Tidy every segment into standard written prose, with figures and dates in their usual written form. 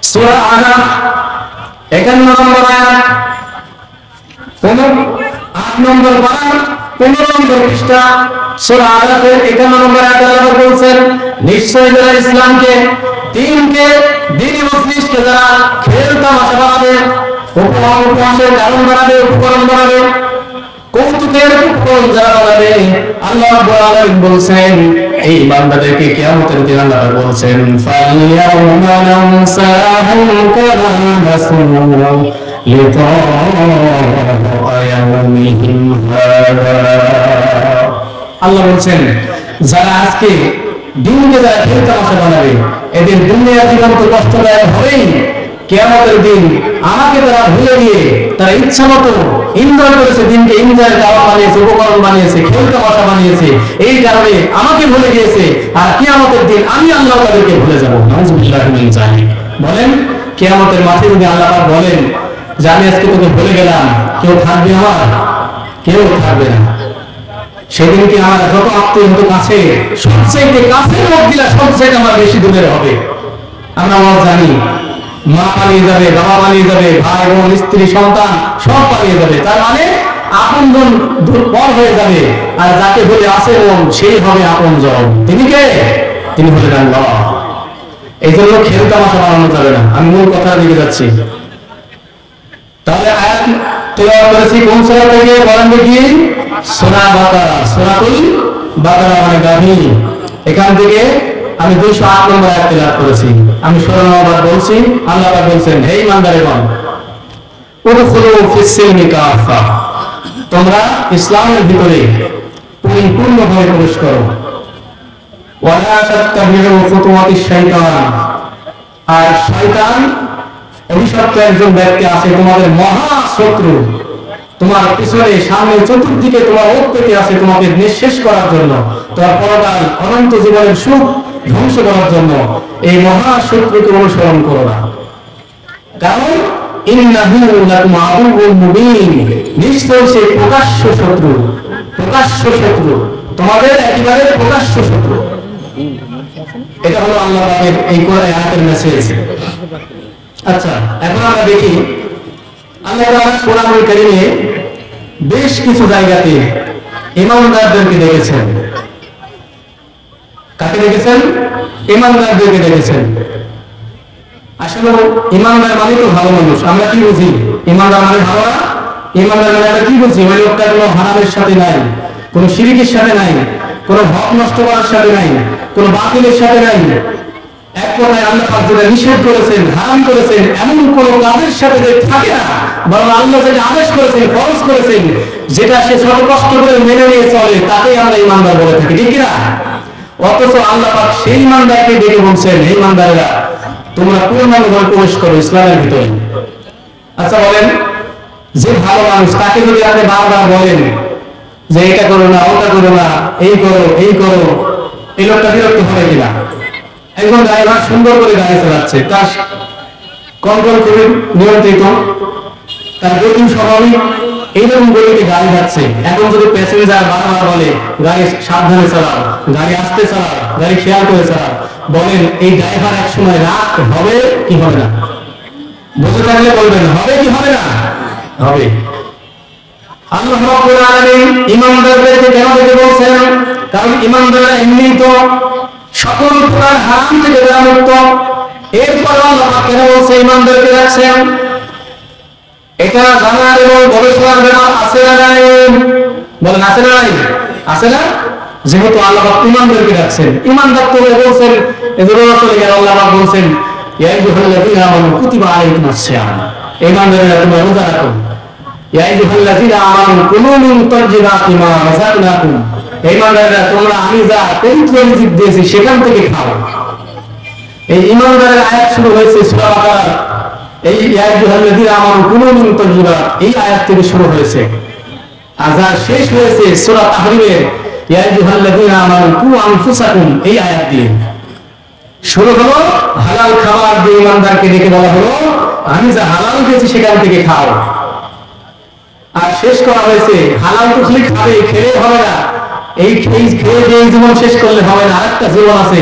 সূরা আনাম 51 নম্বর আয়াত, 8 নম্বর পারা 15 নম্বর পৃষ্ঠা সূরা আরাফের 51 নম্বর আয়াতে আল্লাহ বলছেন, নিশ্চয়ই যারা ইসলামকে দ্বীনকে দ্বীনি মজলিসকে যারা খেল তামাশা বানাবে, উপহাসের কারণ বানাবে, উপকরণ বানাবে, কৌতুকের উপকরণ যারা বানাবে, আল্লাহ রাব্বুল আলামিন বলছেন এই বান্দাদেরকে কিয়ামতের দিন আল্লাহ বলছেন ফালিয়াউমা নানসাহুম কামা নাসু লিকা ইয়াউমিহিম হাদা। আল্লাহ বলছেন যারা আজকে দিনকে যারা খেল তামাশা বানাবে, এদের দুনিয়ার জীবন তো কষ্টদায়ক হবেই, কিয়ামতের দিন আমাকে তারা ভুলে গিয়ে তারা ইচ্ছা মতো এনজয় করেছে, দিনকে এনজয়ের দাওয়া বানিয়েছে, উপকরণ বানিয়েছে, খেল তামাশা বানিয়েছে, এই কারণে আমাকে ভুলে গিয়েছে, আর কিয়ামতের দিন আমি আল্লাহ তাদেরকে ভুলে যাবো। নাউযুবিল্লাহি মিন যালিক। বলেন কিয়ামতের মাঠে যদি আল্লাহ পাক বলেন যে আমি আজকে তোকে ভুলে গেলাম, কেউ থাকবে আমার? কেউ থাকবে না। সেদিন কি আমার যত আত্মীয় হতো কাছে, সবচেয়ে কাছের লোকগুলা সবচেয়ে আমার বেশি দূরের হবে। আমরা জানি মা পালিয়ে যাবে, বাবা পালিয়ে যাবে, ভাই বোন স্ত্রী সন্তান সব পালিয়ে যাবে, তার মানে আপনজন পর হয়ে যাবে, আর যাকে বলে আসে মন সেই হবে আপনজন। তিনি কে? তিনি হলেন আল্লাহ। এই জন্য খেল তামাশা বানানো যাবে না। আমি মূল কথা দিকে যাচ্ছি। তাহলে আয়াত তেলাওয়াত করেছি কোন সূরা থেকে? বলেন দেখি। সূরা বাকারা, সূরাতুল বাকারা মানে গাভী। এখান থেকে আমি 208 নম্বর আয়াত তেলাওয়াত করেছি। আমি 16 নম্বর বলছি। আল্লাহ পাক বলেন, হে ঈমানদারগণ, উদখুলু ফিস সিলমি কাফা, তোমরা ইসলামের ভিতরে পরিপূর্ণভাবে প্রবেশ করো। ওয়ালা তাত্তাবিউ খুতুওয়াতিশ শাইতান, আর শয়তান অভিশপ্ত একজন ব্যক্তি আছে, তোমাদের মহা শত্রু, তোমার পিছনে সামনে চতুর্দিকে তোমার ওত পেতে আছে তোমাকে নিঃশেষ করার জন্য, তোমার পরকাল অনন্ত জীবনের সুখ ধ্বংস করার জন্য। এই মহা শত্রুকে অনুসরণ করো না, কারণ ইন্নাহু লাকুম আদুউম মুবিন, নিশ্চয়ই সে প্রকাশ্য শত্রু, প্রকাশ্য শত্রু, তোমাদের একেবারে প্রকাশ্য শত্রু। এটা হলো আল্লাহ পাকের এই আয়াতের মেসেজ। আচ্ছা, এখন আমরা দেখি আল্লাহ তাআলা কোরআনুল কারীমে বেশ কিছু জায়গাতে ঈমানদারদেরকে দেখেছেন। কাকে দেখেছেন? ঈমানদারদেরকে দেখেছেন। আসলে ঈমানদার মানে তো ভালো মানুষ। আমরা কি বুঝি ঈমানদার মানে ভালো না? ঈমানদার মানে আমরা কি বুঝি? ওই লোকটা কোনো হারামের সাথে নাই, কোনো শিরকের সাথে নাই, কোনো হক নষ্ট করার সাথে নাই, কোনো বাতিলের সাথে নাই। এক কথায় আল্লাহ পাক যেটা নিষেধ করেছেন, হারাম করেছেন, এমন কোন কাজের সাথে যে থাকে না, বরং আল্লাহ যেটা আদেশ করেছেন, ফরজ করেছেন, যেটা সে শত কষ্ট করে মেনে নিয়ে চলে, তাকেই আমরা ঈমানদার বলে থাকি, ঠিক না? অথচ আল্লাহ পাক সেই ঈমানদারকে ডেকে বলছেন, হে ঈমানদারেরা, তোমরা পূর্ণাঙ্গভাবে প্রবেশ করো ইসলামের ভিতরে। আচ্ছা বলেন, যে ভালো মানুষ তাকে যদি আপনি বারবার বলেন যে এটা করো না, ওটা করো না, এই করো, এই করো, এই লোকটা বিরক্ত হবে কিনা? একজন ড্রাইভার সুন্দর করে গাড়ি চালাচ্ছে, তার কন্ট্রোল করে নিয়ন্ত্রিত, তার গতি স্বাভাবিক, এইরকম গতিতে গাড়ি যাচ্ছে। এখন যদি প্যাসেঞ্জার বারবার বলে গাড়ি সাবধানে চালাও, গাড়ি আস্তে চালাও, গাড়ি খেয়াল করে চালাও, বলেন এই ড্রাইভার এক সময় রাগ হবে কি হবে না? বুঝে থাকলে বলবেন হবে কি হবে না? হবে। আল্লাহ রাব্বুল আলামিন ঈমানদারদেরকে কেন দেখে বলছেন? কারণ ঈমানদাররা এমনিই তো সকল প্রকার হারাম থেকে যারা মুক্ত। এরপর আল্লাহ কেন বলছে ঈমানদারকে রাখছেন? এটা জানার এবং গবেষণার ব্যাপার আছে না নাই? বলেন আছে না নাই? আছে না? যেহেতু আল্লাহ ঈমানদারকে রাখছেন, ঈমানদার তো বলছেন, এজন্য চলে গেল আল্লাহ বলছেন ইয়া আইয়ুহাল্লাযীনা আমানু কুতিবা আলাইকুমুস সিয়াম, ঈমানদাররা তোমরা রোজা রাখো। ইয়া আইয়ুহাল্লাযীনা আমানু কুলু মিন তাইয়্যিবাতি মা রাযাকনাকুম, ঈমানদাররা তোমরা আমি যা পবিত্র রিজিক দিয়েছি সেখান থেকে খাও। এই ঈমানদারের আয়াত শুরু হয়েছে সূরা বাকারা, এই ইয়া আইয়ুহাল্লাযীনা আমানু কুলু মিন তাইয়্যিবাত এই আয়াত থেকে শুরু হয়েছে। আর যা শেষ হয়েছে সূরা তাহরিমের ইয়া আইয়ুহাল্লাযীনা আমানু কু আনফুসাকুম এই আয়াত দিয়ে শুরু হলো। হালাল খাবার দিয়ে ঈমানদারকে ডেকে বলা হলো আমি যা হালাল দিয়েছি সেখান থেকে খাও। আর শেষ করা হয়েছে হালাল তো খালি খাবে, খেলে হবে না, এই খেয়ে দিয়ে জীবন শেষ করলে হবে না, আরেকটা জীবন আছে,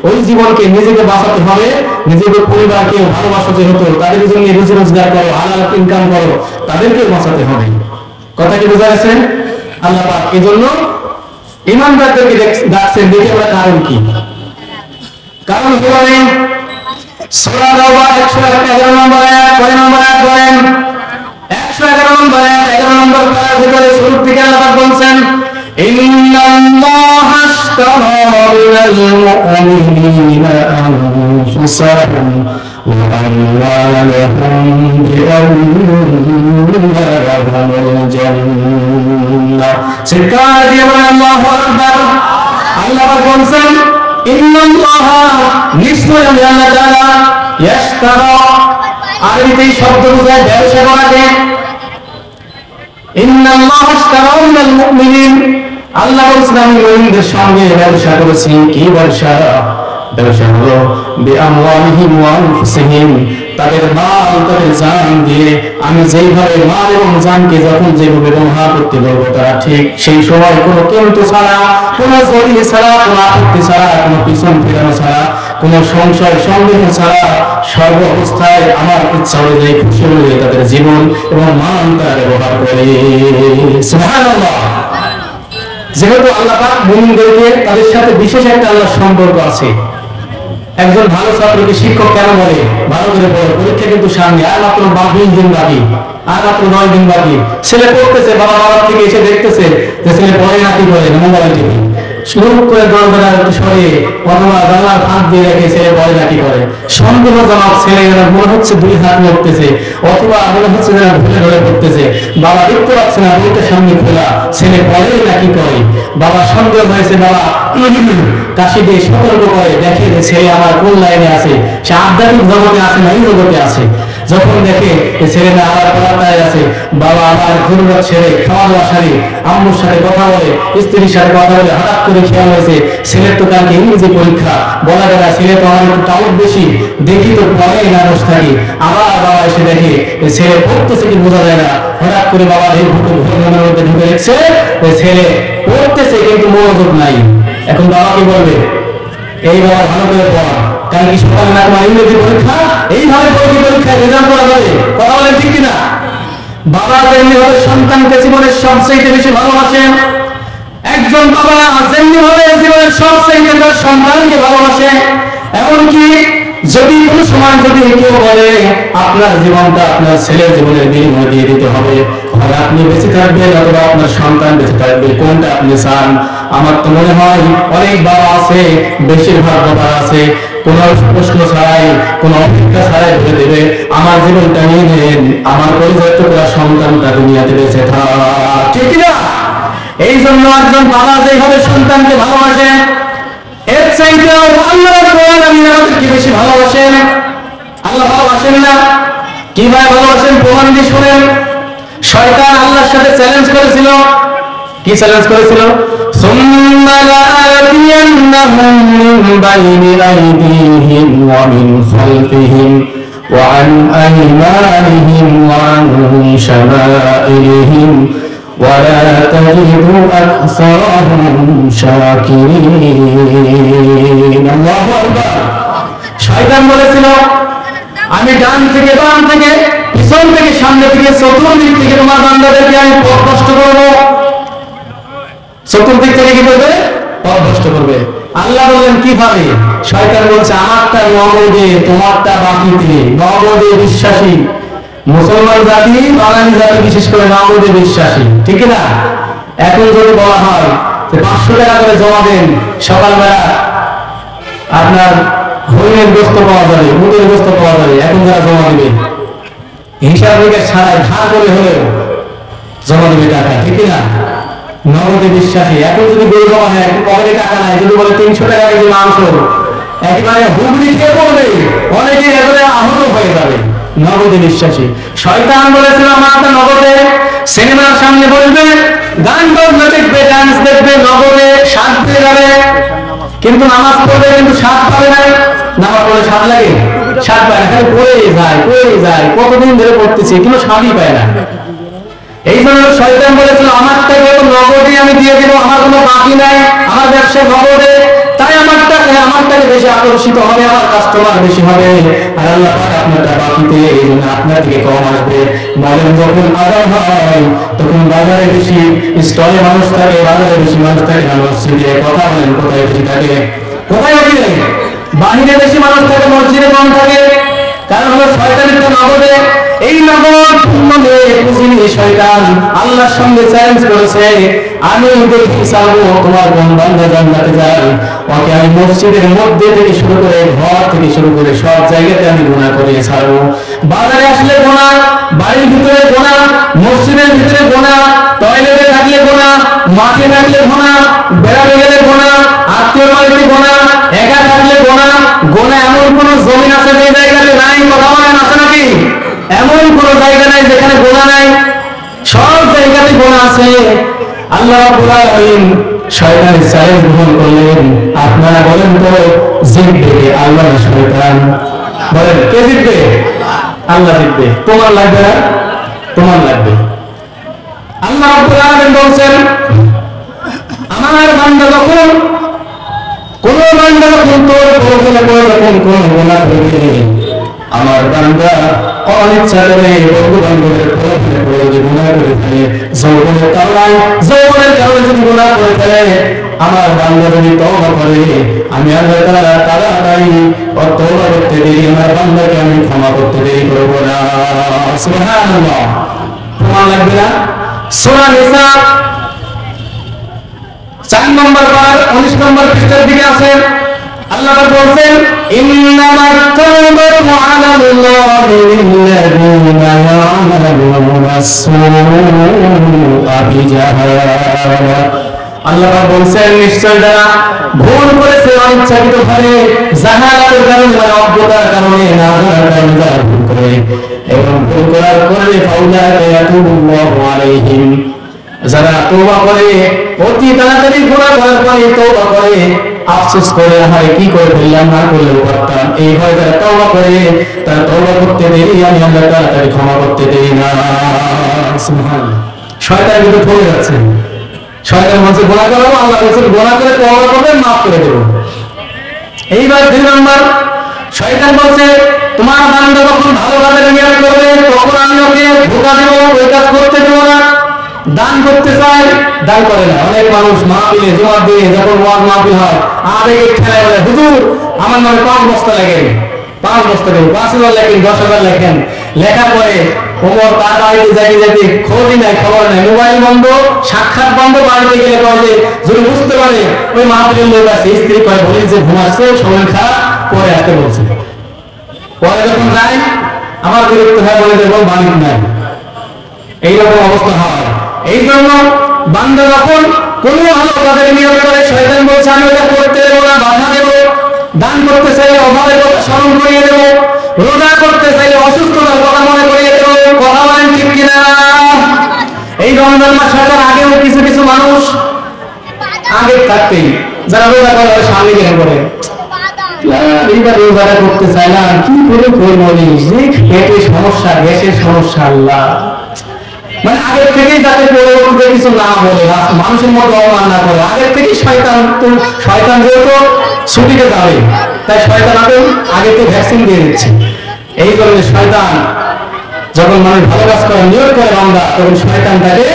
ওই জীবনকে নিজেকে বাঁচাতে হবে, নিজেদের পরিবারকে ভালোবাসা যেহেতু, তাদের জন্য রুজি রোজগার করো, হালাল ইনকাম করো, তাদেরকে বাঁচাতে হবে। কথা কি বোঝা গেছে? আল্লাহ পাক এই জন্য ইমানদারদেরকে ডাকছেন। দেখে আমরা কারণ কি? কারণ হলো সূরা তাওবা 111 নম্বর আয়াত, কয় নম্বর আয়াত বলেন? 111 নম্বর আয়াত, 11 নম্বর পারার ভিতরে শুরু থেকে আল্লাহ পাক বলছেন, ইন্নাল্লাহা আশতারা মিনাল মুমিনিনা আনফুসাহুম ওয়া আমওয়ালাহুম বিআন্না লাহুমুল জান্নাহ। চিৎকার দিয়ে বলেন আল্লাহু আকবার। আল্লাহ পাক বলছেন, ইন্নাল্লাহা, নিশ্চয় আমি আল্লাহ তাআলা, ইশতারা, আরবিতে শব্দ বোঝায় ব্যবসা করাকে। ইন্নাল্লাহা ইশতারা মিনাল মুমিনিন, আল্লাহ বলছেন আমি মুমিনদের সঙ্গে ব্যবসা করেছি। কি ব্যবসা? ব্যবসা হলো বিআমওয়ালিহিম ওয়া আনফুসিহিম, তাদের মাল, তাদের জান দিয়ে আমি যেইভাবে মাল এবং জানকে যখন যেভাবে ব্যবহার করতে বলবো, তারা ঠিক সেই সময় কোনো কিন্তু ছাড়া, কোনো জড়িয়ে ছাড়া, কোনো আপত্তি ছাড়া, কোনো পিছন ফেরানো ছাড়া, কোনো সংশয় সন্দেহ ছাড়া সর্ব অবস্থায় আমার ইচ্ছা অনুযায়ী, খুশি অনুযায়ী তাদের জীবন এবং মান তারা ব্যবহার করে। সুবহানাল্লাহ। যেহেতু আল্লাহ পাক মুমিনদেরকে, তাদের সাথে বিশেষ একটা আল্লাহর সম্পর্ক আছে। একজন ভালো ছাত্রকে শিক্ষক কেন বলে? ভালো করে পড়ো, পরীক্ষা কিন্তু সামনে, আর মাত্র 20 দিন বাকি, আর মাত্র 9 দিন বাকি। ছেলে পড়তেছে, বাবা বাবার থেকে এসে দেখতেছে যে ছেলে পড়ে না, কি করে মোবাইল টিভি শুরু করে দরজা সরে অথবা জানলার ফাঁক দিয়ে রেখে ছেলে পড়ে না, কি করে সন্দেহজনক ছেলে, মনে হচ্ছে 2 হাত নড়তেছে, অথবা মনে হচ্ছে যেন ভুলে ধরে পড়তেছে, বাবা দেখতে পাচ্ছে না, বইটা সামনে খোলা, ছেলে পড়ে না, কি করে? বাবা সন্দেহ হয়েছে, বাবা কাশি দিয়ে সতর্ক করে, দেখে যে ছেলে আমার কোন লাইনে আছে, সে আধ্যাত্মিক জগতে আছে না এই জগতে আছে। যখন দেখে ছেলেরা আবার পড়ায় আছে, বাবা আবার জরুরত ছেড়ে খাওয়া দাওয়া সারি আম্মুর সাথে কথা বলে, স্ত্রীর সাথে কথা বলে, হঠাৎ করে খেয়াল হয়েছে ছেলের তো কালকে ইংরেজি পরীক্ষা, বলা গেল ছেলে তো আমার একটু টাউট বেশি, দেখি তো পড়ে না বসে থাকি। আবার বাবা এসে দেখে ছেলে পড়তেছে কি বোঝা যায় না, হঠাৎ করে বাবা ঘরের মধ্যে ঢুকে দেখছে ছেলে পড়তেছে কিন্তু মনোযোগ নাই। এখন বাবা কি বলবে? এই বাবা ভালো করে পড়া, কারণ কি সকালে না তোমার ইংরেজি পরীক্ষা, এইভাবে পরীক্ষায় রেজাল্ট করা যাবে? কথা বলেন ঠিক কিনা? বাবা যেমনি ভাবে সন্তানকে জীবনের সবচেয়ে বেশি ভালোবাসেন, একজন বাবা যেমনি ভাবে জীবনের সবচেয়ে তার সন্তানকে ভালোবাসে। এমনকি যদি কোনো সময় যদি কেউ বলে আপনার জীবনটা আপনার ছেলের জীবনের বিনিময়ে দিয়ে দিতে হবে, হয় আপনি বেঁচে থাকবেন অথবা আপনার সন্তান বেঁচে থাকবে, কোনটা আপনি চান? আমার তো মনে হয় অনেক বাবা আছে, বেশিরভাগ বাবা আছে, কোন প্রশ্ন ছাড়াই, কোন অপেক্ষা ছাড়াই বলে দেবে আমার জীবনটা নিয়ে নেন, আমার পরিচর্য করা সন্তানটা দুনিয়াতে বেঁচে থাক, ঠিক না? এই জন্য একজন বাবা যেভাবে সন্তানকে ভালোবাসেন, এর চাইতেও আল্লাহ রাব্বুল আলামিন আমাদেরকে বেশি ভালোবাসেন। আল্লাহ ভালোবাসেন না? কিভাবে ভালোবাসেন প্রমাণ দিয়ে শুনেন। শয়তান আল্লাহর সাথে চ্যালেঞ্জ করেছিল। কি চ্যালেঞ্জ করেছিল? সুম্মা লাআতিয়ান্নাহুম মিন বাইনি আইদিহিম ওয়া মিন খালফিহিম ওয়া আন আইমানিহিম ওয়া আন শামাইলিহিম ولا تجد أكثرهم شاكرين। الله أكبر। শয়তান বলেছিল আমি ডান থেকে বাম থেকে পিছন থেকে সামনে থেকে চতুর্দিক থেকে তোমার বান্দাদেরকে আমি পথ নষ্ট করব। চতুর্দিক থেকে কি করবে? পথ নষ্ট করবে। আল্লাহ বললেন কিভাবে? শয়তান বলছে আমারটা নগদে, তোমারটা বাকিতে। নগদে বিশ্বাসী মুসলমান জাতি, বাঙালি জাতি বিশেষ করে নগদে বিশ্বাসী, ঠিক না? এখন যদি বলা হয় যে 500 টাকা করে জমা দেন, সকালবেলা আপনার হরিণের গোস্ত পাওয়া যাবে, মুদের গোস্ত পাওয়া যাবে, এখন যারা জমা দেবে হিসাব নিকাশ ছাড়াই ধার করে হলেও জমা দেবে টাকা, ঠিক না? নগদে বিশ্বাসী। এখন যদি গরু জমা হয়, পকেটে টাকা নাই, যদি বলে 300 টাকা কেজি মাংস, একেবারে হুগলি খেয়ে পড়বে, অনেকে এবারে আহত হয়ে যাবে। নগদে বিশ্বাসী। শয়তান বলেছিল আমারটা নগদে, সিনেমার সামনে বলবে, গান বাজনা দেখবে, ডান্স দেখবে, নগদে স্বাদ পেয়ে যাবে, কিন্তু নামাজ পড়বে কিন্তু স্বাদ পাবে না। নামাজ পড়লে স্বাদ লাগে? স্বাদ পায় না, খালি পড়ে যায়, কতদিন ধরে পড়তেছি কিন্তু স্বাদই পায় না। এই জন্য শয়তান বলেছিল আমারটা নগদে আমি দিয়ে দেবো, আমার কোনো বাকি নাই, আমার ব্যবসা নগদে, তাই আমারটাকে বেশি আকর্ষিত হবে, আমার কাস্টমার বেশি হবে, আর আল্লাহ পাক আপনারটা বাকিতে, এই জন্য আপনার দিকে কম আসবে। বলেন যখন আযান হয় তখন বাজারে বেশি স্টলে মানুষ থাকে, বাজারে বেশি মানুষ থাকে না মসজিদে? কথা বলেন কোথায় বেশি থাকে? কোথায় বেশি থাকে? বাহিরে বেশি মানুষ থাকে, মসজিদে কম থাকে। কারণ হলো শয়তানের তো নগদে, এই নগদ পুণ্যে পুঁজি শয়তান আল্লাহর সঙ্গে চ্যালেঞ্জ করেছে, আমি দেখি চাবো তোমার কোন বান্দা জান্নাতে যায়, ওকে আমি মসজিদের মধ্যে থেকে শুরু করে ঘর থেকে শুরু করে সব জায়গাতে আমি গুনাহ করিয়ে ছাড়বো। বাজারে আসলে গুনাহ, বাড়ির ভিতরে গুনাহ, মসজিদের ভিতরে গুনাহ, টয়লেটে থাকলে গুনাহ, মাঠে থাকলে গুনাহ, বেড়াতে গেলে গুনাহ, আত্মীয় বাড়িতে গুনাহ, একা থাকলে গুনাহ। গুনাহ এমন কোন জমিন আছে যে জায়গাতে নাই? কথা বলেন, আছে নাকি? এমন কোন জায়গা নাই যেখানে গুনাহ নাই? সব জায়গাতে গুনাহ আছে। আল্লাহ রাব্বুল আলামিন শয়তানের চ্যালেঞ্জ গ্রহণ করলেন। আপনারা বলেন তো জিতবে আল্লাহ না শয়তান? বলেন কে জিতবে? আল্লাহ জিতবে। তোমার লাগবে না? তোমার লাগবে। আল্লাহ রাব্বুল আলামিন বলেন, আমার বান্দা যখন কোন বান্দা যখন তোর প্রয়োজনে পড়ে, যখন কোন গুনাহ করবে, আমার বান্দা অনিচ্ছা করে বন্ধু বান্ধবের প্রয়োজনে পড়ে যে গুনাহ করে ফেলে, যৌবনের কারণে যদি গুনাহ করে ফেলে, আমার বান্দা যদি তওবা করে, আমি আল্লাহ তাআলা তাড়াতাড়ি তওবা করতে দেরি, আমার বান্দাকে আমি ক্ষমা করতে দেরি করব না। সুবহানাল্লাহ। ক্ষমা লাগবে না? সূরা নিসা 4 নম্বর বার 19 নম্বর পৃষ্ঠার দিকে আছে। আল্লাহ বলছেন, ইন্নামাত তাওবাতু আলাল্লাহি লিল্লাযীনা ইয়া'মালুনা আস-সুআ বিজাহালা। আল্লাহ বলছেন, নিশ্চয় যারা ভুল করেছে অনিচ্ছাকৃতভাবে, জাহালাতের কারণে, অজ্ঞতার কারণে, না জানার কারণে যারা ভুল করে, এবং ভুল করার কারণে ফাউলাকা ইয়াতুবুল্লাহু আলাইহিম, যারা তওবা করে, অতি তাড়াতাড়ি গুনাহ করার পরে তওবা করে, আফসোস করে, হায় কি করে ফেললাম, না করলেও পারতাম, এইভাবে যারা তওবা করে, তারা তওবা করতে দেরি, আমি আল্লাহ তাড়াতাড়ি ক্ষমা করতে দেরি না। সুবহানাল্লাহ। শয়তান কিন্তু ঠকে যাচ্ছে। শয়তান বলছে গুনাহ করো, আল্লাহ বলছে গুনাহ করে তওবা করবে, মাফ করে দেব। এইবার 2 নম্বর, শয়তান বলছে তোমার বান্দা যখন ভালো কাজের নিয়ত করবে, তখন আমি ওকে ধোঁকা দেব, ওই কাজ করতে দেব না। দান করতে চায়, দান করে না। অনেক মানুষ মাহফিলে জবাব দিয়ে, যখন ওয়াজ মাহফিল হয়, আবেগে ঠেলায় বলে, হুজুর আমার নামে 5 বস্তা লেখেন, 5 বস্তা দেবো, 5,000 লেখেন, 10,000 লেখেন। লেখার পরে ওমর তার বাড়িতে যেতে খোঁজই নাই, খবর নাই, মোবাইল বন্ধ, সাক্ষাৎ বন্ধ। বাড়িতে গেলে কয়ে যদি বুঝতে পারে ওই মাহফিলের লোক আছে, স্ত্রী কয়ে বলি যে ঘুমাচ্ছে, শরীর খারাপ, পরে আসতে বলছে। পরে যখন যায় আমার বিরক্ত হয়, বলে দেখো বাণিজ্য নাই। এইরকম অবস্থা হয়। এই জন্য বান্দা যখন কোন ভালো কাজের নিয়ত করে, শয়তান বলছে আমি ওটা করতে দেবো না, বাধা দেবো। দান করতে চাইলে অভাবের কথা স্মরণ করিয়ে দেবো, রোজা করতে চাইলে অসুস্থতার কথা মনে করিয়ে দেবো। কথা বলেন ঠিক কিনা? এই রমজান মাস আসার আগেও কিছু কিছু মানুষ আগে থাকতেই যারা রোজা করে সামনে গেলে করে, এইবার রোজাটা করতে চাই না, কি করে করবো, পেটের সমস্যা, গ্যাসের সমস্যা, আল্লাহ, মানে আগের থেকেই যাতে পরবর্তীতে কিছু না বলে, মানুষের মতো অপমান না করে, আগের থেকেই শয়তান যেহেতু ছুটিতে যাবে, তাই শয়তান আগে তো ভ্যাকসিন দিয়ে দিচ্ছে। এই কারণে শয়তান যখন মানুষ ভালো কাজ করে, নিয়োগ করে বান্দা, তখন শয়তান তাকে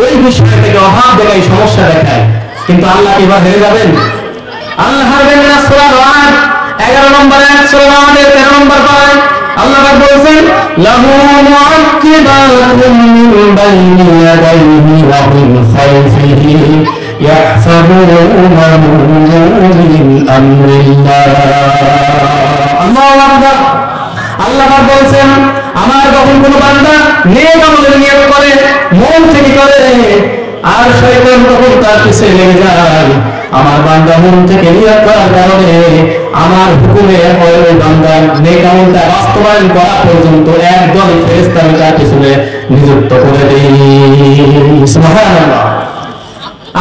ওই বিষয় থেকে অভাব দেখায়, সমস্যা দেখায়। কিন্তু আল্লাহ এবার হেরে যাবেন? আল্লাহ হারবেন না। সূরা রাদ 11 নম্বর আয়াত, সূরা রাদের 13 নম্বর পারা আল্লাহ পাক বলেন, লাহু মুআক্কিবাতুম মিন বাইনি ইয়াদাইহি ওয়া মিন খালফিহি ইয়াহফাযুনাহু মিন আমরিল্লাহ। আল্লাহু আকবার। আল্লাহ পাক বলেন, আমার যখন কোনো বান্দা নেক আমলের নিয়ত করে, মন থেকে করে, আর শয়তান তখন তার পিছনে লেগে যায়, আমার বান্দা মন থেকে নিয়ত করার কারণে আমার হুকুমে ওই বান্দার নেক আমলটা বাস্তবায়ন করা পর্যন্ত একদল ফেরেশতা আমি তার পিছনে নিযুক্ত করে দেই। সুবহানাল্লাহ।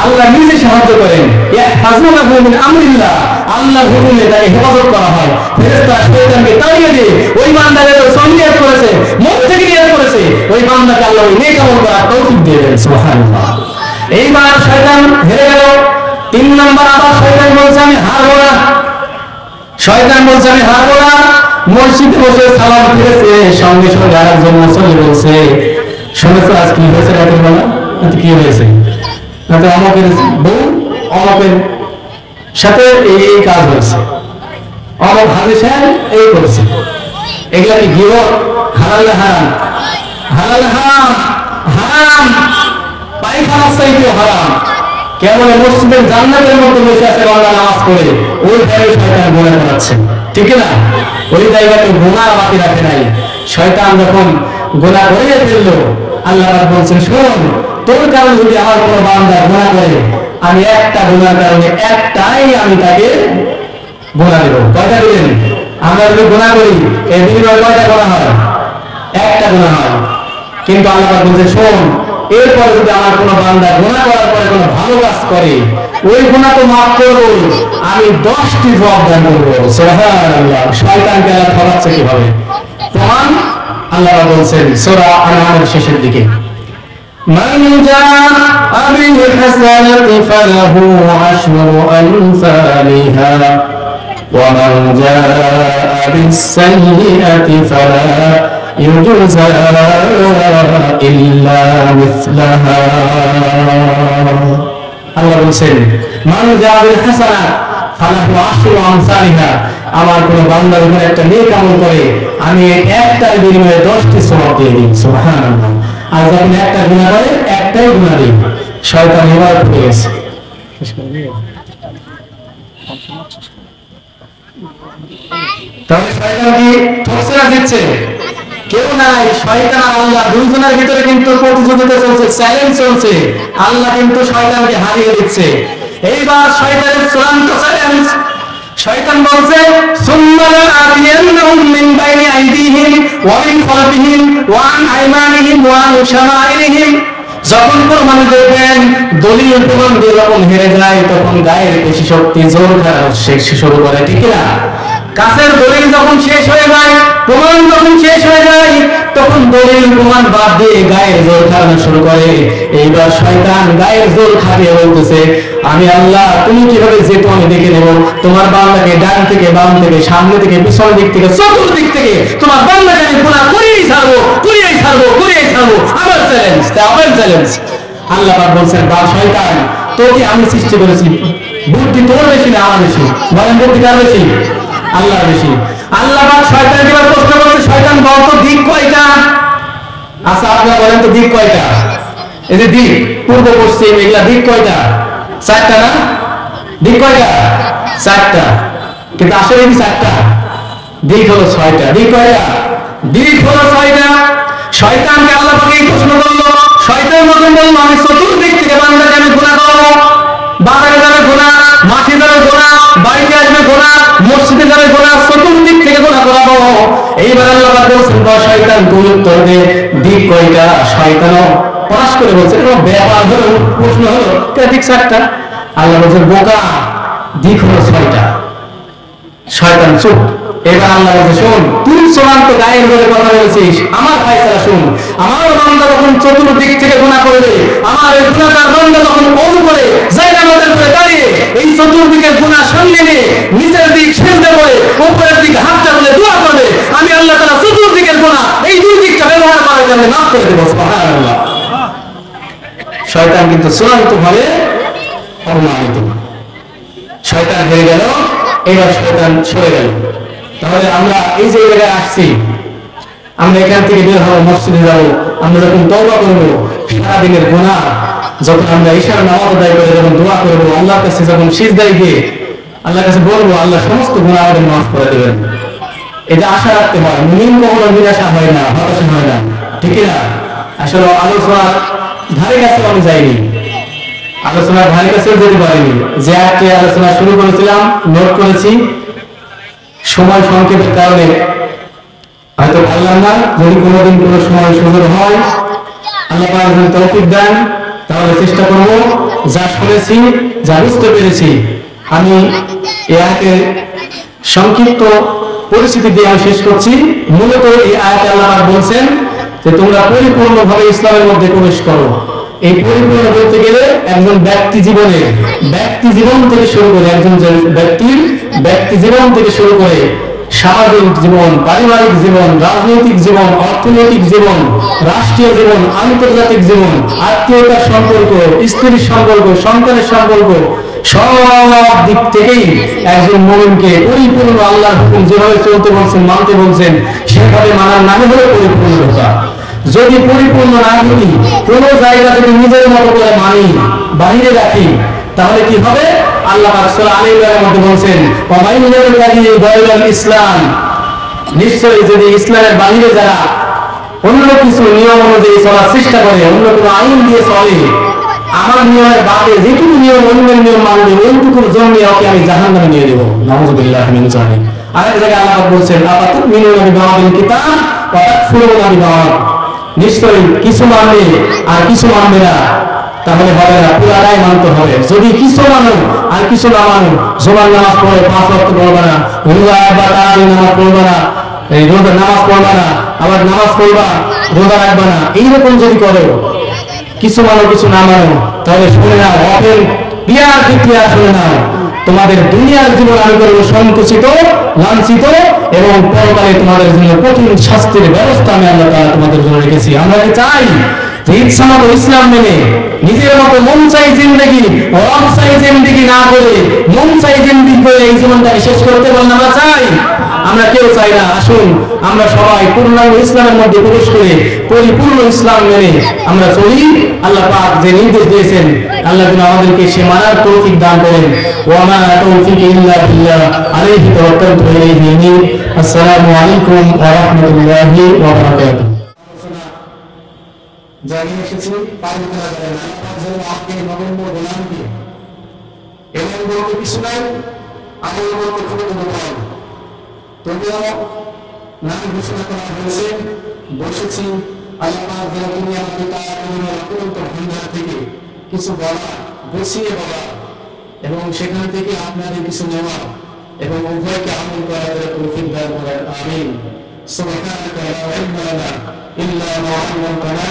আল্লাহ নিজে সাহায্য করেন, ইয়াহফাযুনাহু মিন আমরিল্লাহ, আল্লাহর হুকুমে তাকে হেফাজত করা হয়। ফেরেশতা শয়তানকে তাড়িয়ে দিয়ে ওই বান্দাকে তো সন্নিয়ত করেছে, মন থেকে নিয়ত করেছে, ওই বান্দাকে আল্লাহ ওই নেক আমল করার তৌফিক দিয়ে দেন। সুবহানাল্লাহ। এইবার শয়তান হেরে গেল, তিন নম্বর আবার শয়তান বলছে আমি হারবো না, শয়তান বলছে আমি হারবো না। মসজিদে বসে সালাম ফিরেছে, সঙ্গে সঙ্গে আরেকজন মুসল্লি বলছে শুনেছো আজ কি হয়েছে রাতের বেলা? কি হয়েছে? অমকের বউ অমকের সাথে এই কাজ হয়েছে, অমক হাজি সাহেব এই করছে। এগুলা কি গিবত? হালাল হারাম? হালাল হারাম, হারাম পায়খানার চাইতেও হারাম। কেবল মসজিদের জান্নাতের মধ্যে বসে আছে বাংলা নামাজ পড়ে, ওই জায়গায় শয়তান গুনাহ করাচ্ছে, ঠিক না? ওই জায়গাতে গুনাহ বাকি রাখে নাই। শয়তান যখন গুনাহ করে ফেললো, আল্লাহ পাক বলছেন শোন, তোর কারণে যদি আমার কোনো বান্দা গুনাহ করে, আমি একটা গুনার কারণে একটাই আমি তাকে গুনাহ দেব। কয়টা দিলেন? আমরা যদি গুনাহ করি এর বিনিময়ে কয়টা গুনাহ হয়? একটা গুনাহ হয়। কিন্তু আল্লাহ পাক বলছেন শোন, এরপর যদি আমার কোনো বান্দা গুনাহ করার পরে কোনো ভালো কাজ করে, ওই গুনাহ তো মাফ করব, আমি 10টি জবাব দান করবো। সুবহানাল্লাহ, শয়তানকে আল্লাহ ঠকাচ্ছে কিভাবে? প্রমাণ আল্লাহ বলছেন সূরা আনআমের শেষের দিকে, মান জাআ বিল হাসানাতি ফালাহু আশরু আমসালিহা ওয়া মান জাআ বিস সাইয়্যাতি ফালা ইউজজা ইল্লা মিসলাহা। আল্লাহ বলছেন মান জাআ বিল হাসানাত ফালাহু আশরু আমসালিহা, আমার কোন বান্দার উপর একটা নেক আমল করে, আমি একটার বিনিময়ে 10টি সওয়াব দিয়ে দিই। সুবহানাল্লাহ। আর যখন একটা গুনাহ করে একটাই গুনাহ দিই, শয়তান এবার পড়ে গেছে। তবে শয়তান কি ঠকছে না দিচ্ছে? কেউ নাই, শয়তান আর আল্লাহ দুইজনের ভিতরে কিন্তু প্রতিযোগিতা চলছে, চ্যালেঞ্জ চলছে। আল্লাহ কিন্তু শয়তানকে হারিয়ে দিচ্ছে। এইবার শয়তানের চূড়ান্ত চ্যালেঞ্জ, শয়তান বলছে সুম্মা লাআতিয়ান্নাহুম মিন বাইনি আইদিহিম ওয়া মিন খালফিহিম ওয়া আন আইমানিহিম ওয়া আন শামাইলিহিম। যখন কোন মানুষ দেখবেন দলীয় প্রমাণ দিয়ে যখন হেরে যায়, তখন গায়ের পেশি শক্তি জোর খারাপ শুরু করে, ঠিক না? কাছের দলিল যখন শেষ হয়ে যায়, প্রমাণ যখন শেষ হয়ে যায়, তখন দলিল প্রমাণ বাদ দিয়ে গায়ের জোর খাটানো শুরু করে। এইবার শয়তান গায়ের জোর খাটিয়ে বলতেছে আমি আল্লাহ, তুমি কিভাবে যেত আমি দেখে নেব, তোমার বান্দাকে ডান থেকে বাম থেকে সামনে থেকে পিছন দিক থেকে চতুর্দিক থেকে তোমার বান্দাকে আমি গুনাহ করিয়েই ছাড়বো, করিয়েই ছাড়বো, করিয়েই ছাড়বো। আমার চ্যালেঞ্জ, আমার চ্যালেঞ্জ। আল্লাহ পাক বলছেন বা শয়তান, তোকে আমি সৃষ্টি করেছি, বুদ্ধি তোর বেশি না আমার বেশি? বলেন বুদ্ধি কার বেশি? আল্লাহর বেশি। আল্লাহ পাক শয়তানকে প্রশ্ন করতে, শয়তান বলতো দিক কয়টা? আচ্ছা আপনারা বলেন তো দিক কয়টা? এই যে দিক পূর্ব পশ্চিম এগুলা দিক কয়টা? 4টা না? দিক কয়টা? 4টা। কিন্তু আসলে কি 4টা? দিক হলো 6টা। দিক কয়টা? দিক হলো 6টা। শয়তানকে আল্লাহ পাক এই প্রশ্ন করলো, শয়তান মতন বলল আমি চতুর্দিক থেকে বান্দাকে আমি গুনাহ করবো, বাজারে যাবে গুনাহ, মাঠে যাবে গুনাহ, বাড়িতে আসবে গুনাহ, মসজিদে যাবে গুনাহ, চতুর্দিক থেকে গুনাহ করাবো। এইবার আল্লাহ পাক বলছেন শয়তান তুই উত্তর দে, দিক কয়টা? শয়তানও পাস করে বলছে ব্যাপার হলো, প্রশ্ন হলো দিক 4টা। আল্লাহ বলছেন বোকা, দিক হলো 6টা। শয়তান চুপ। এবার আল্লাহ বলছে শোন, তুই চূড়ান্ত গায়ের বলে কথা বলছিস, আমার ফায়সালা শুন। আমার বান্দা যখন চতুর্দিক থেকে গুনাহ করবে, আমার এই গুনাহগার বান্দা যখন ওযু করে জায়নামাজের উপরে দাঁড়িয়ে এই চতুর্দিকের গুনাহ সামনে নিয়ে নিচের দিক সিজদা করে উপরের দিকে হাতটা তুলে দোয়া করবে, আমি আল্লাহ তাআলা চতুর্দিকের গুনাহ এই দুই দিকটা ব্যবহার করার জন্য মাফ করে দেব। সুবহানাল্লাহ। শয়তান কিন্তু চূড়ান্ত ভাবে অপমানিত। শয়তান হেরে গেল, এবার শয়তান সরে গেল। তাহলে আমরা এই যে জায়গায় আসছি, আমরা এখান থেকে বের হবো, মসজিদে যাবো, আমরা যখন তওবা করবো, সারাদিনের গুনাহ যখন আমরা ঈশার নামাজ আদায় করে যখন দোয়া করবো, আল্লাহর কাছে যখন সিজদায় গিয়ে আল্লাহর কাছে বলবো, আল্লাহ সমস্ত গুনাহ আমাদের মাফ করে দেবেন। এটা আশা রাখতে হয়। মুমিন কখনো নিরাশা হয় না, হতাশা হয় না, ঠিক না? আসলে আলোচনার ধারে কাছে আমি যাইনি, আলোচনার ধারে কাছেও যেতে পারিনি। যে আজকে আলোচনা শুরু করেছিলাম নোট করেছি, সময় সংক্ষেপের কারণে হয়তো পারলাম না। যদি কোনোদিন কোনো সময় সুযোগ হয়, আল্লাহ পাক যদি তৌফিক দেন, তাহলে চেষ্টা করব যা শুনেছি, যা বুঝতে পেরেছি, আমি এই আয়াতের সংক্ষিপ্ত পরিস্থিতি দিয়ে আমি শেষ করছি। মূলত এই আয়াতে আল্লাহ পাক বলছেন যে তোমরা পরিপূর্ণভাবে ইসলামের মধ্যে প্রবেশ করো, এই পরিপূর্ণ বলতে গেলে একজন ব্যক্তি জীবন থেকে শুরু করে একজন ব্যক্তি জীবন থেকে শুরু করে সামাজিক জীবন, পারিবারিক জীবন, রাজনৈতিক জীবন, অর্থনৈতিক জীবন, রাষ্ট্রীয় জীবন, আন্তর্জাতিক জীবন, আত্মীয়তার সম্পর্ক, স্ত্রীর সম্পর্ক, সন্তানের সম্পর্ক, সব দিক থেকেই একজন মুমিনকে পরিপূর্ণ আল্লাহর হুকুম যেভাবে চলতে বলছেন, মানতে বলছেন, সেভাবে মানার নামে হলো পরিপূর্ণতা। যদি পরিপূর্ণ না করি, কোন জায়গা যদি নিজের মতো করে মানি, বাহিরে রাখি, তাহলে কি হবে? আল্লাহ সূরা আল ইমরানের মধ্যে বলছেন, ইসলাম, নিশ্চয়ই যদি ইসলামের বাহিরে যারা অন্য কিছু নিয়ম অনুযায়ী চলার চেষ্টা করে, অন্য কোনো আইন দিয়ে চলে, আমার নিয়মের বাদে যেটুকু নিয়ম অন্যের নিয়ম মানবে, ওইটুকুর জন্য ওকে আমি জাহান্নামে নিয়ে দেবো। নাউযুবিল্লাহ মিন যালিক। আরেক জায়গায় আল্লাহ বলছেন, আফাতুমিনুনা বিবাদিল কিতাব ওয়া তাকফুরুনা বিবাদ, নিশ্চয়ই কিছু মানবে আর কিছু মানবে না, তাহলে হবে না, পুরাটাই মানতে হবে। যদি কিছু মানো আর কিছু না মানো, জোমার নামাজ পড়ে 5 ওয়াক্ত পড়বা না, রোজা বা তারাবি নামাজ পড়বা না, এই রোজা নামাজ পড়বা না, আবার নামাজ পড়বা রোজা রাখবা না, এইরকম যদি করো, কিছু মানো কিছু না মানো, তাহলে শুনে নাও, অপেন বিয়ার দ্বিতীয় শুনে নাও, তোমাদের দুনিয়ার জীবন আমি করবো সংকুচিত, লাঞ্ছিত, এবং পরকালে তোমাদের জন্য কঠিন শাস্তির ব্যবস্থা আমি আল্লাহ তাআলা তোমাদের জন্য রেখেছি। আমরা কি চাই ইচ্ছা মতো ইসলাম মেনে নিজের মতো মন চাই জিন্দেগি, রব চাই জিন্দেগি না করে মন চাই জিন্দেগি করে এই জীবনটাকে শেষ করতে বলেন আমরা চাই? আমরা কেউ চাই না। আসুন আমরা সবাই পূর্ণাঙ্গ ইসলামের মধ্যে প্রবেশ করে পরিপূর্ণ ইসলাম মেনে আমরা চলি। আল্লাহ পাক যে নির্দেশ দিয়েছেন, আল্লাহ যেন আমাদেরকে সে মানার তৌফিক দান করেন। ওয়া মা তৌফিক ইল্লা বিল্লাহ, আলাইহি তাওয়াক্কালতু ওয়া ইলাইহি উনীব। আসসালামু আলাইকুম ওয়া রাহমাতুল্লাহি ওয়া বারাকাতুহু। জানিয়ে এসেছি পারিবারিক আপনি নগণ্য গোলামকে এমন বলতে কিছু নাই, আমি বলতে খুবই গোলাম, তবুও নাম ঘোষণা করা হয়েছে, বসেছি। আল্লাহ যেন তুমি আমাকে তার অত্যন্ত ভান্ডার থেকে কিছু বলা, গুছিয়ে বলা, এবং সেখান থেকে আপনাদের কিছু নেওয়া, এবং উভয়কে আমল করার তৌফিক দান করেন। আমিন। সুবহানাকা লা ইলমা লানা ইল্লা মা আল্লামতানা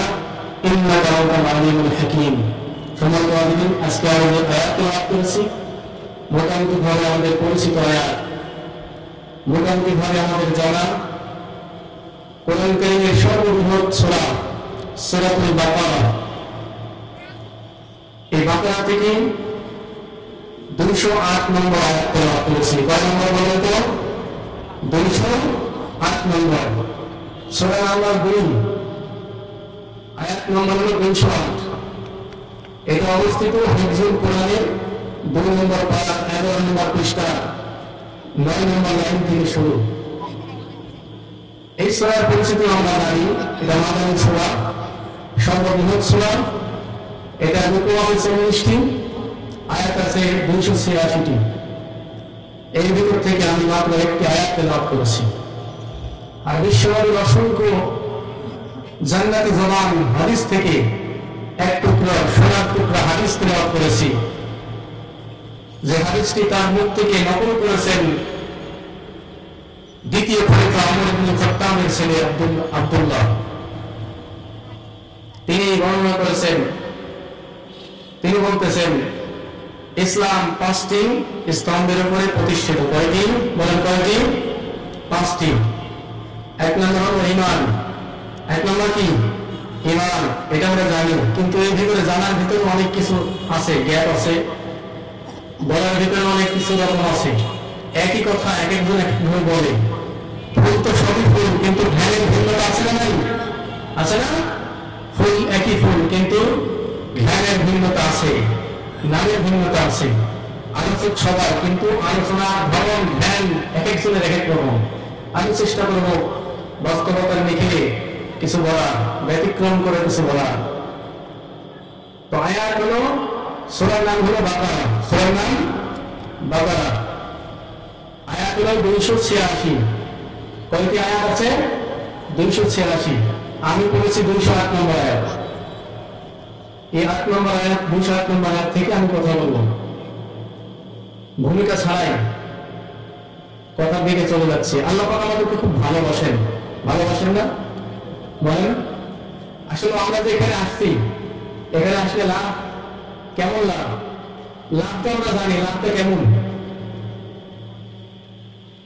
ইন্নাকা আনতাল আলিমুল হাকীম। সম্মানিত আমিন, আজকে আমি যে আয়াত তেলাওয়াত করেছি, মোটামুটি ভাবে আমাদের পরিচিত আয়াত, মোটামুটি ভাবে আমাদের জানা কোরআন কারীমের সর্ববৃহৎ সূরা সূরাতুল বাকারা। এই বাকারা থেকে 208 নম্বর আয়াত তেলাওয়াত করেছি। কয় নম্বর বলেন তো? 208 নম্বর সূরা নাম্বার 2, আয়াত নম্বর হলো 208। এটা অবস্থিত হিফজুল কোরআনের 2 নম্বর পারা, 11 নম্বর পৃষ্ঠা, 9 নম্বর লাইন থেকে শুরু। এই সূরার পরিচিতি আমরা জানি, এটা মাদানী সূরা, সর্ববৃহৎ সূরা। এটা রুকু আছে 40টি, আয়াত আছে 286টি। এই ভিতর থেকে আমি মাত্র একটি আয়াত তেলাওয়াত করেছি। আর বিশ্বনবীর অসংখ্য জান্নাতি জবান হাদিস থেকে এক টুকরা, সোনার টুকরা হাদিস তেলাওয়াত করেছি, যে হাদিসটি তার মুখ থেকে নকল করেছেন দ্বিতীয় খলিফা ওমর ইবনে খাত্তাবের ছেলে আব্দুল্লাহ। তিনি বর্ণনা করেছেন, তিনি বলতেছেন, ইসলাম 5টি স্তম্ভের উপরে প্রতিষ্ঠিত। কয়টি বলেন? কয়টি? 5টি। 1 নম্বর হলো ঈমান। 1 নম্বর কি? ঈমান। এটা আমরা জানি, কিন্তু এর ভিতরে জানার ভিতরে অনেক কিছু আছে, গ্যাপ আছে, বলার ভিতরে অনেক কিছু রকম আছে। একই কথা এক একজন এক একভাবে বলে। ফুল তো সবই ফুল, কিন্তু ধ্যানের ভিন্নতা আছে না? নাই? আছে না? ফুল একই ফুল, কিন্তু ধ্যানের ভিন্নতা আছে, নামের ভিন্নতা আছে। আলোচক সবাই, কিন্তু আলোচনা ভবন ধ্যান এক একজনের এক এক রকম। আমি চেষ্টা করবো বাস্তবতার নিখিলে কিছু বলা, ব্যতিক্রম করে কিছু বলা। তো আয়াত হলো, সূরার নাম হলো বাকারা। সূরার নাম বাকারা। আয়াত হলো 286। কয়টি আয়াত আছে? 286। আমি পড়েছি 208 নম্বর আয়াত। এই 8 নম্বর আয়াত, 208 নম্বর আয়াত থেকে আমি কথা বলবো, ভূমিকা ছাড়াই কথার দিকে চলে যাচ্ছে। আল্লাহ পাক আমাদেরকে খুব ভালোবাসেন, ভালোবাসেন না? বলেন। আসলে আমরা যে এখানে আসছি, এখানে আসলে লাভ কেমন? লাভ লাভ তো আমরা জানি, লাভটা কেমন?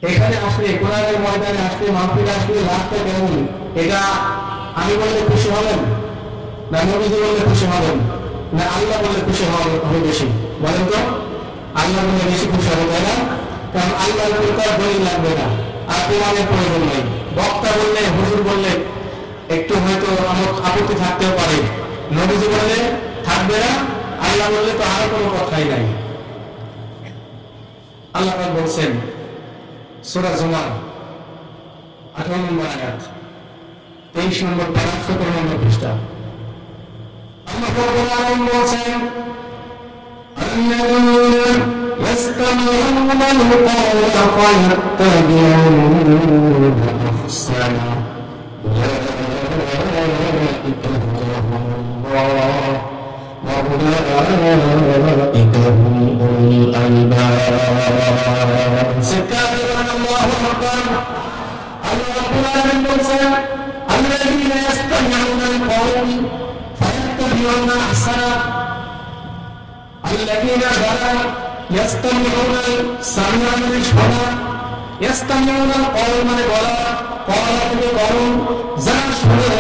এখানে আসলে কোরআনের ময়দানে আসলে মাহফিলে আসলে লাভটা কেমন? এটা আমি বললে খুশি হবেন না নবীজি বললে খুশি হবেন না আল্লাহ বললে খুশি হবে বেশি? বলেন তো। আল্লাহ বললে বেশি খুশি হবে, তাই না? কারণ আল্লাহর উপর তার দলিল লাগবে না, আর প্রমাণের প্রয়োজন নেই। বক্তা বললে, হুজুর বললে একটু হয়তো আমার আপত্তি থাকতেও পারে, নবীজি বললে থাকবে না, আল্লাহ বললে তো আর কোনো কথাই নাই। আল্লাহ বলছেন সূরা জুমার 18 নম্বর আয়াত, 23 নম্বর পারা, 17 নম্বর পৃষ্ঠা। আল্লাহ বলছেন الذين يستمعون القول فيتبعون أحسنه أولئك هداهم الله وأولئك هم أولو الألباب. سكابرنا الله أكبر. الله رب العالمين بلسان الذين يستمعون القول فيتبعون أحسنه. الذين يستمعون سمعا للشهداء يستمعون القول من বলা قال بقول যারা শুনে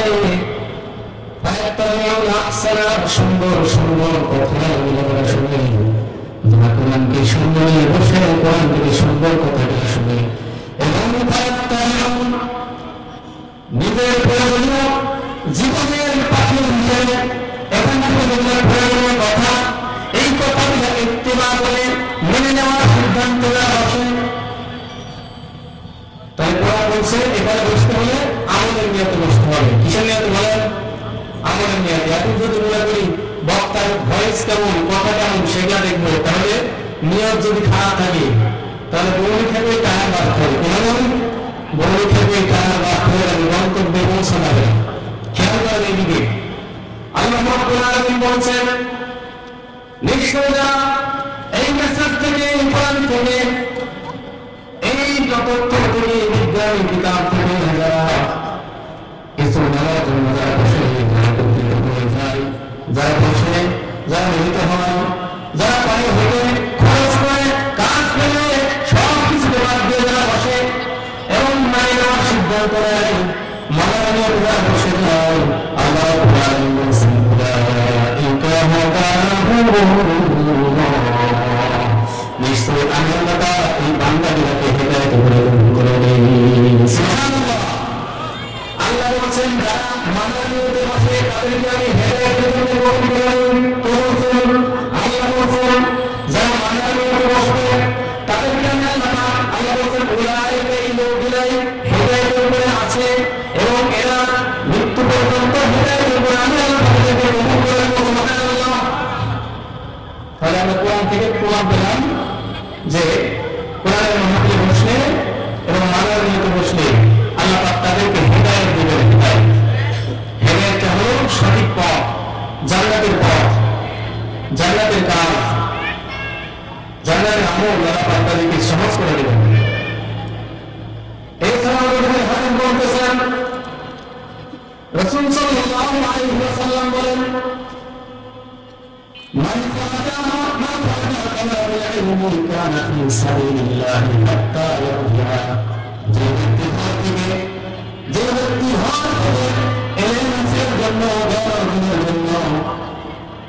فيتبعون أحسنه সুন্দর সুন্দর কথাগুলো শুনে, যারা কোরআনকে শুনে বসে কোরআন থেকে সুন্দর কথাগুলো শুনে এবং فيتبعون নিজের প্রয়োজনীয় জীবনের পাথর হিসেবে এখান থেকে নিজের প্রয়োজনীয় কথা এই কথাগুলো ইত্তেবা করে মেনে নেওয়ার সিদ্ধান্ত নেওয়া হবে। তাই কোরআন বলছে এখানে বসতে হলে আমলের নিয়তে বসতে হবে। কিসের নিয়তে বলেন? আমলের নিয়তে। এখন যদি মনে করি বক্তার ভয়েস কেমন, কথা কেমন সেটা দেখবো, তাহলে নিয়ত যদি খারাপ থাকে তাহলে বৌনি থেকে টায়ার বাদ হবে। কেমন বৌনি থেকে টায়ার বাদ হয়ে যাবে, গন্তব্যে পৌঁছে যাবে। খেয়াল করেন এইদিকে। আল্লাহ রাব্বুল আলামিন বলছেন নিশ্চয় যারা এই মেসেজ থেকে, কোরআন থেকে, এই তত্ত্ব থেকে, বিজ্ঞান কিতাব থেকে যারা কিছু নেওয়ার জন্য যারা বসে যায়, যারা বসে, যারা মিলিত হয়, যারা পানি হতে খরচ করে, কাজ ফেলে, সব কিছুকে বাদ দিয়ে যারা বসে এবং মানে নেওয়ার সিদ্ধান্ত নেয়, মানার নিয়ে যারা বসে যায়, আল্লাহ বলছেন নিশ্চয় আমি আল্লাহ এই বান্দাগুলোকে হেদায়েত করে দেই। সুবহানাল্লাহ। আল্লাহ বলছেন যারা মানার নিয়তে বসে তাদেরকে আমি হেদায়েতের জন্য গ্রহণ করেছি। আল্লাহ বলছেন যারা মানার নিয়তে বসবে তাদেরকে আমি আল্লাহ বলছেন উলাইকা এই লোকগুলাই হেদায়েতের উপরে আছে এবং এরা মৃত্যু পর্যন্ত হেদায়েতের উপরে আমি আল্লাহ তাদেরকে গ্রহণ করে নেব। সুবহানাল্লাহ। তাহলে আমরা কোরআন থেকে প্রমাণ পেলাম যে কোরআনের মাহফিলে বসলে এবং মানার নিয়তে বসলে আল্লাহ পাক তাদেরকে হেদায়েত দিবেন। হেদায়েতটা হলো সঠিক পথ, জান্নাতের পথ, জান্নাতের কাজ, জান্নাতের আমল আল্লাহ পাক তাদেরকে সহজ করে দেবেন। এছাড়াও হাদিস বলতেছেন রাসূল সাল্লাল্লাহু আলাইহি ওয়াসাল্লাম বলেন من فاتح العلم كان في سبيل الله حتى يرجع. যে ব্যক্তি এলেমের জন্য, জ্ঞানের জন্য,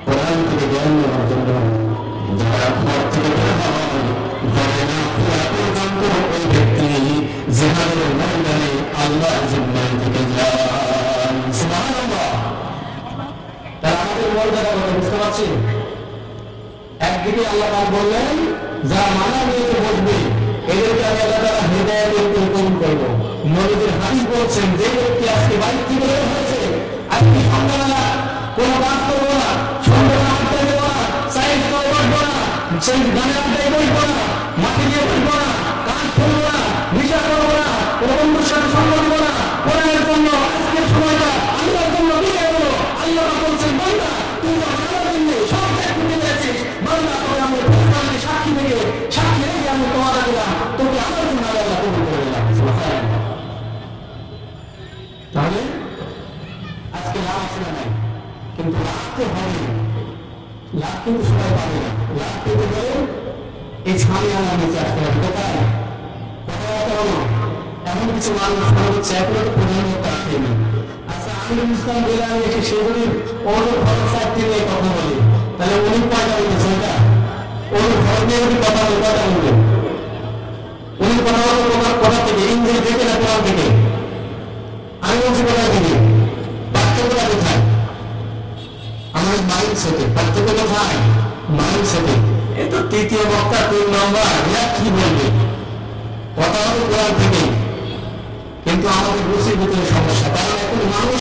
কোরআন থেকে জ্ঞান নেওয়ার জন্য যারা ঘর থেকে বের হয়, ঘরে না ফেরা পর্যন্ত ওই ব্যক্তি জিহাদের ময়দানে আল্লাহর জিম্মায় থেকে যান। সুবহানাল্লাহ। তারা আমাদের মর্যাদা কথা বুঝতে পারছি। একদিকে আল্লাহ পাক বললেন যারা মানার নিয়তে বসবে এদেরকে আমি আল্লাহ তাআলা হেদায়েতের উপর কবুল করব। নবীদের হাদিস বলছেন যে ব্যক্তি আজকে বাড়ি থেকে বের হয়েছে, আজকে সন্ধ্যাবেলা কোনো কাজ করবো না, সন্ধ্যাবেলা আড্ডা দেবো না, সাইড করে বসবো না, সেই গানের আড্ডায় বসবো না, মাঠে গিয়ে বসবো না, কাজ করবো না, নেশা করবো না, কোনো বন্ধুর সাথে সঙ্গ দিব না, কোরআনের জন্য আজকের সময়টা আল্লাহর জন্য দিয়ে দেবো। আল্লাহ বলছেন বান্দা তুই আমার জন্য সব ত্যাগ করে দিয়েছিস, বান্দা তোকে আমি প্রস্তাবকে সাক্ষী থেকে সাক্ষী রেখে আমি তোমার দিলাম, তোকে আমার জন্য আল্লাহ কবুল করে দিলাম। তাহলে আজকে লাভ আছে না নাই? কিন্তু লাভ তো হবে, লাভ কিন্তু সবাই পাবে না। লাভ পেতে গেলে এই স্বামী আমার নিচে আসতে হবে। কোথায় কোথায় আসতে হলো? এমন কিছু মানুষ হচ্ছে এখনো তো প্রধানমন্ত্রী আসেনি। আচ্ছা, আমি ইসলাম বেলায় এসে সেগুলির অনুর খরচ চাকরি নিয়ে কথা বলি, তাহলে উনি কয়টা বলতেছে? ওইটা অনুর খরচ নিয়ে উনি কথা বলে কয়টা বলবে? উনি কথা বলতে কোথা থেকে? ইংরেজি থেকে না কোরআন থেকে? আমি বলছি কোথা থেকে? পার্থক্যটা কোথায়? আমার মাইন্ড সেটে পার্থক্য কোথায়? মাইন্ড সেটে। এই তো তৃতীয় বক্তা 3 নম্বর, এরা কি বলবে? কথা হবে কোরআন থেকে, কিন্তু আমাদের রুচির ভিতরে সমস্যা। কারণ এখন মানুষ